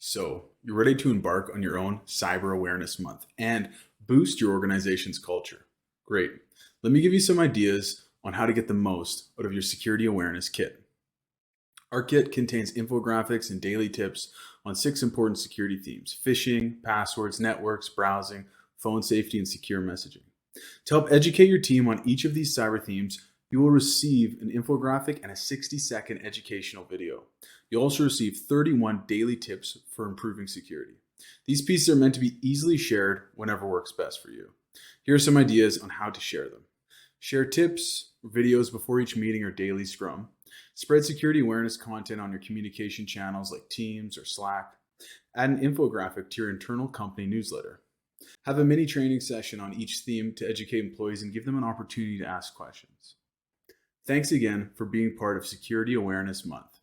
So, you're ready to embark on your own Cyber Awareness Month and boost your organization's culture. Great. Let me give you some ideas on how to get the most out of your security awareness kit. Our kit contains infographics and daily tips on 6 important security themes: phishing, passwords, networks, browsing, phone safety, and secure messaging. To help educate your team on each of these cyber themes, you will receive an infographic and a 60-second educational video. You'll also receive 31 daily tips for improving security. These pieces are meant to be easily shared whenever works best for you. Here are some ideas on how to share them. Share tips, videos before each meeting or daily scrum. Spread security awareness content on your communication channels like Teams or Slack. Add an infographic to your internal company newsletter. Have a mini training session on each theme to educate employees and give them an opportunity to ask questions. Thanks again for being part of Security Awareness Month.